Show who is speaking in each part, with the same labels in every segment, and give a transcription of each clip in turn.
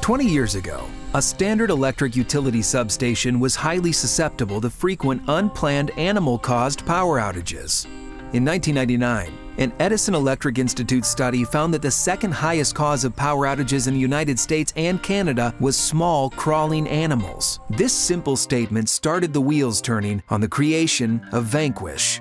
Speaker 1: 20 years ago, a standard electric utility substation was highly susceptible to frequent unplanned animal-caused power outages. In 1999, an Edison Electric Institute study found that the second highest cause of power outages in the United States and Canada was small, crawling animals. This simple statement started the wheels turning on the creation of Vanquish.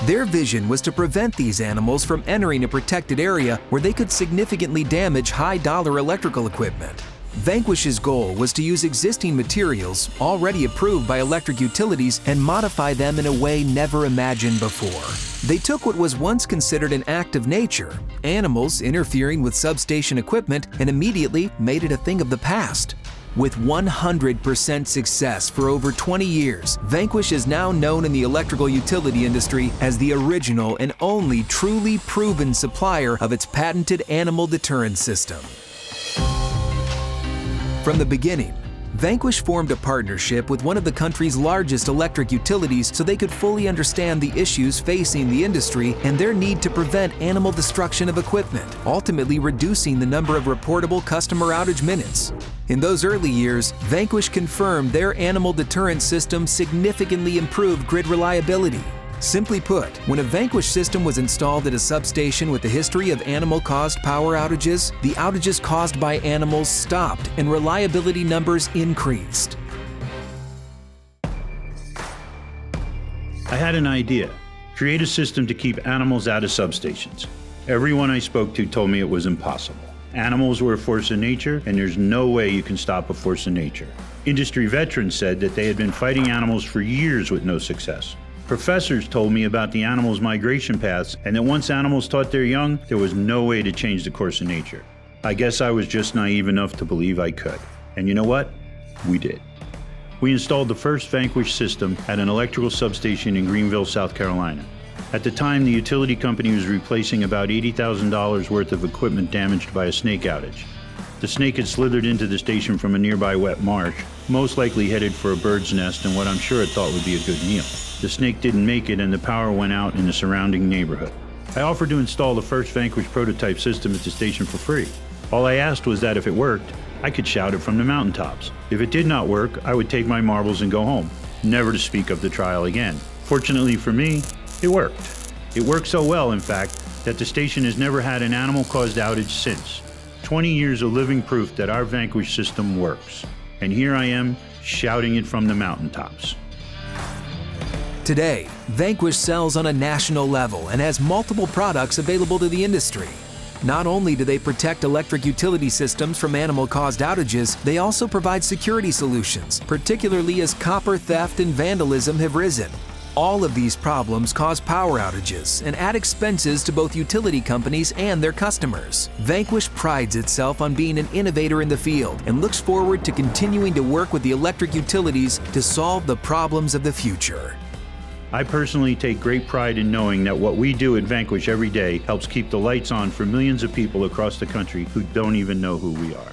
Speaker 1: Their vision was to prevent these animals from entering a protected area where they could significantly damage high-dollar electrical equipment. Vanquish's goal was to use existing materials already approved by electric utilities and modify them in a way never imagined before. They took what was once considered an act of nature, animals interfering with substation equipment, and immediately made it a thing of the past. With 100% success for over 20 years, Vanquish is now known in the electrical utility industry as the original and only truly proven supplier of its patented animal deterrent system. From the beginning, Vanquish formed a partnership with one of the country's largest electric utilities so they could fully understand the issues facing the industry and their need to prevent animal destruction of equipment, ultimately reducing the number of reportable customer outage minutes. In those early years, Vanquish confirmed their animal deterrent system significantly improved grid reliability. Simply put, when a Vanquish system was installed at a substation with a history of animal-caused power outages, the outages caused by animals stopped and reliability numbers increased.
Speaker 2: I had an idea: create a system to keep animals out of substations. Everyone I spoke to told me it was impossible. Animals were a force of nature, and there's no way you can stop a force of nature. Industry veterans said that they had been fighting animals for years with no success. Professors told me about the animals' migration paths, and that once animals taught their young, there was no way to change the course of nature. I guess I was just naive enough to believe I could. And you know what? We did. We installed the first Vanquish system at an electrical substation in Greenville, South Carolina. At the time, the utility company was replacing about $80,000 worth of equipment damaged by a snake outage. The snake had slithered into the station from a nearby wet marsh, most likely headed for a bird's nest and what I'm sure it thought would be a good meal. The snake didn't make it and the power went out in the surrounding neighborhood. I offered to install the first Vanquish prototype system at the station for free. All I asked was that if it worked, I could shout it from the mountaintops. If it did not work, I would take my marbles and go home, never to speak of the trial again. Fortunately for me, it worked. It worked so well, in fact, that the station has never had an animal-caused outage since. 20 years of living proof that our Vanquish system works. And here I am, shouting it from the mountaintops.
Speaker 1: Today, Vanquish sells on a national level and has multiple products available to the industry. Not only do they protect electric utility systems from animal-caused outages, they also provide security solutions, particularly as copper theft and vandalism have risen. All of these problems cause power outages and add expenses to both utility companies and their customers. Vanquish prides itself on being an innovator in the field and looks forward to continuing to work with the electric utilities to solve the problems of the future.
Speaker 2: I personally take great pride in knowing that what we do at Vanquish every day helps keep the lights on for millions of people across the country who don't even know who we are.